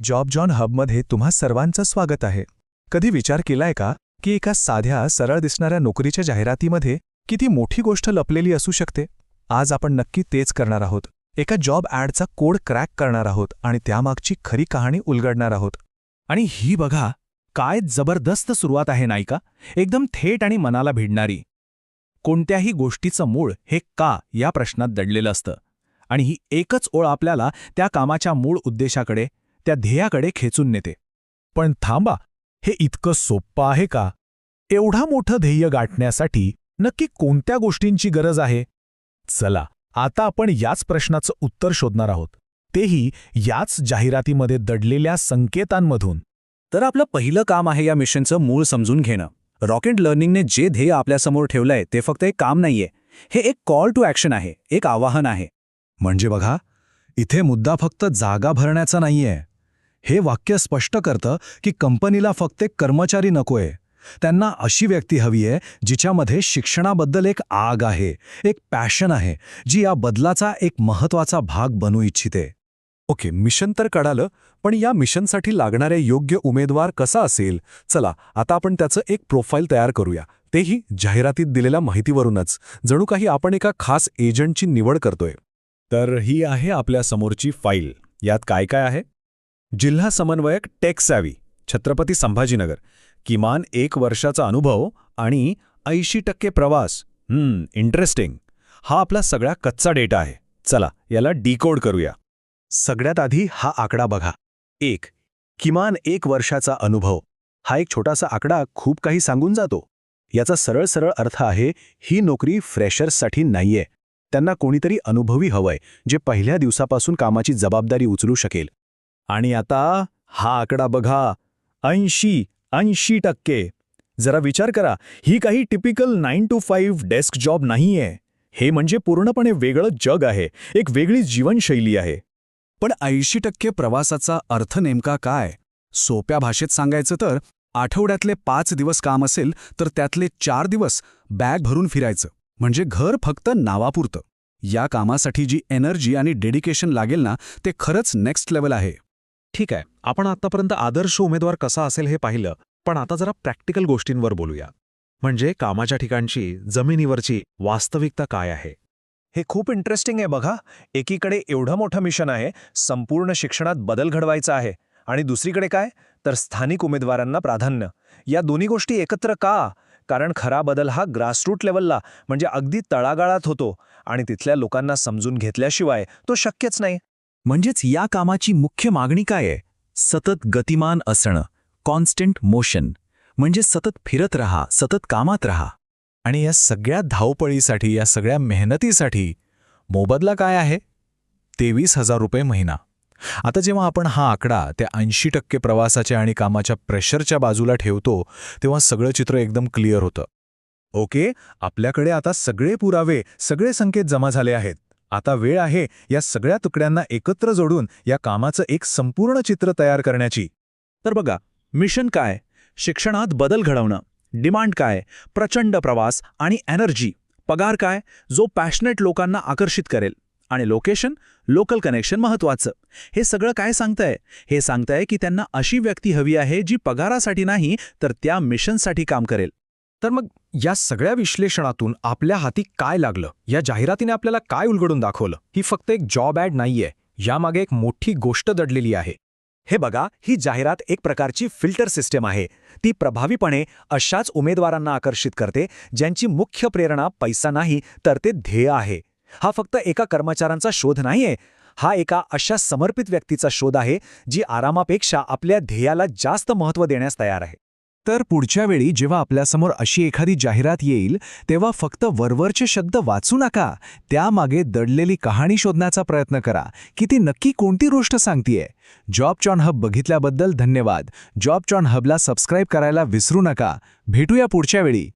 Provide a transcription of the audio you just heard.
Job John हबमध्ये तुम्हा सर्वांचं स्वागत आहे. कधी विचार केलाय का की एका साध्या सरळ दिसणाऱ्या नोकरीच्या जाहिरातीमध्ये किती मोठी गोष्ट लपलेली असू शकते? आज आपण नक्की तेच करणार आहोत. एका जॉब ॲडचा कोड क्रॅक करणार आहोत आणि त्यामागची खरी कहाणी उलगडणार आहोत. आणि ही बघा, काय जबरदस्त सुरुवात आहे नाही का? एकदम थेट आणि मनाला भिडणारी. कोणत्याही गोष्टीचं मूळ हे का या प्रश्नात दडलेलं असतं. आणि ही एकच ओळ आपल्याला त्या कामाच्या मूळ उद्देशाकडे, त्या ध्येयाकडे खेचून नेते. पण थांबा, हे इतकं सोपं आहे का? एवढा मोठं ध्येय गाठण्यासाठी नक्की कोणत्या गोष्टींची गरज आहे? चला, आता आपण याच प्रश्नाचं उत्तर शोधणार आहोत, तेही याच जाहिरातीमध्ये दडलेल्या संकेतांमधून. तर आपलं पहिलं काम आहे या मिशनचं मूळ समजून घेणं. रॉकेट लर्निंगने जे ध्येय आपल्यासमोर ठेवलंय ते फक्त एक काम नाहीये, हे एक कॉल टू ॲक्शन आहे, एक आवाहन आहे. म्हणजे बघा, इथे मुद्दा फक्त जागा भरण्याचा नाहीये. हे वाक्य स्पष्ट करतं की कंपनीला फक्त एक कर्मचारी नकोय. त्यांना अशी व्यक्ती हवी आहे जिच्यामध्ये शिक्षणाबद्दल एक आग आहे, एक पॅशन आहे, जी या बदलाचा एक महत्त्वाचा भाग बनू इच्छिते. ओके, मिशन तर कळालं, पण या मिशनसाठी लागणारे योग्य उमेदवार कसा असेल? चला, आता आपण त्याचं एक प्रोफाईल तयार करूया. तेही जाहिरातीत दिलेल्या माहितीवरूनच, जणू काही आपण एका खास एजंटची निवड करतोय. तर ही आहे आपल्या समोरची फाईल. यात काय काय आहे? जिल्हा समन्वयक टेक सॅव्ही, छत्रपती संभाजीनगर, किमान 1 वर्षाचा अनुभव आणि 80% प्रवास. इंटरेस्टिंग. हा आपला सगळा कच्चा डेटा आहे. चला, याला डिकोड करूया. सगळ्यात आधी हा आकडा बघा. 1. किमान 1 वर्षाचा अनुभव. हा एक छोटासा आकडा खूप काही सांगून जातो. याचा सरळ सरळ अर्थ आहे, ही नोकरी फ्रेशर्ससाठी नाहीये. त्यांना कोणीतरी अनुभवी हवंय, जे पहिल्या दिवसापासून कामाची जबाबदारी उचलू शकेल. आणि आता हा आकडा बघा, 80%. जरा विचार करा, ही काही टिपिकल 9 to 5 डेस्क जॉब नाहीये. हे म्हणजे पूर्णपणे वेगळं जग आहे, एक वेगळी जीवनशैली आहे. पण 80% प्रवासाचा अर्थ नेमका काय? सोप्या भाषेत सांगायचं तर, आठवड्यातले 5 दिवस काम असेल तर त्यातले 4 दिवस बॅग भरून फिरायचं. म्हणजे घर फक्त नावापुरतं. या कामासाठी जी एनर्जी आणि डेडिकेशन लागेल ना, ते खरंच नेक्स्ट लेवल आहे. ठीक आहे, आपण आतापर्यंत आदर्श उमेदवार कसा असेल हे पाहिलं, पण आता जरा प्रॅक्टिकल गोष्टींवर बोलूया. म्हणजे कामाच्या ठिकाणची, जमिनीवरची वास्तविकता काय आहे? हे खूप इंटरेस्टिंग आहे बघा. एकीकडे एवढं मोठं मिशन आहे, संपूर्ण शिक्षणात बदल घडवायचा आहे, आणि दुसरीकडे काय, तर स्थानिक उमेदवारांना प्राधान्य. या दोन्ही गोष्टी एकत्र का? कारण खरा बदल हा ग्रासरूट लेवलला, म्हणजे अगदी तळागाळात होतो, आणि तिथल्या लोकांना समजून घेतल्याशिवाय तो शक्यच नाही. म्हणजेच या कामाची मुख्य मागणी काय आहे? सतत गतिमान असणं, कॉन्स्टंट मोशन. म्हणजे सतत फिरत राहा, सतत कामात राहा. आणि या सगळ्या धावपळीसाठी, या सगळ्या मेहनतीसाठी मोबदला काय आहे? 23,000 रुपये महिना. आता जेव्हा आपण हा आकडा त्या 80% प्रवासाच्या आणि कामाच्या प्रेशरच्या बाजूला ठेवतो, तेव्हा सगळं चित्र एकदम क्लिअर होतं. ओके, आपल्याकडे आता सगळे पुरावे, सगळे संकेत जमा झाले आहेत. आता वेळ आहे या सगळ्या तुकड्यांना एकत्र जोडून या कामाचं एक संपूर्ण चित्र तयार करण्याची. तर बघा, मिशन काय? शिक्षणात बदल घडवणं. डिमांड काय? प्रचंड प्रवास आणि एनर्जी. पगार काय? जो पॅशनेट लोकांना आकर्षित करेल. आणि लोकेशन, लोकल कनेक्शन महत्त्वाचं. हे सगळं काय सांगतंय? हे सांगतंय की त्यांना अशी व्यक्ती हवी आहे जी पगारासाठी नाही, तर त्या मिशनसाठी काम करेल. तर मग या सगळ्या विश्लेषणातून आपल्या हाती काय लागलं? या जाहिरातीने आपल्याला काय उलगडून दाखवलं? ही फक्त एक जॉब ॲड नाहीये, यामागे एक मोठी गोष्ट दडलेली आहे. हे बघा, ही जाहिरात एक प्रकारची फिल्टर सिस्टम आहे. ती प्रभावीपणे अशाच उमेदवारांना आकर्षित करते ज्यांची मुख्य प्रेरणा पैसा नाही, तर ते ध्येय आहे. हा फक्त एका कर्मचाऱ्यांचा शोध नाहीये, हा एका अशा समर्पित व्यक्तीचा शोध आहे जी आरामापेक्षा आपल्या ध्येयाला जास्त महत्त्व देण्यास तयार आहे. तर पुढच्या वेळी जेव्हा आपल्यासमोर अशी एखादी जाहिरात येईल, तेव्हा फक्त वरवरचे शब्द वाचू नका. त्यामागे दडलेली कहाणी शोधण्याचा प्रयत्न करा की ती नक्की कोणती गोष्ट सांगतीये. जॉब जॉन हब बघितल्याबद्दल धन्यवाद. जॉब जॉन हबला सबस्क्राईब करायला विसरू नका. भेटूया पुढच्या वेळी.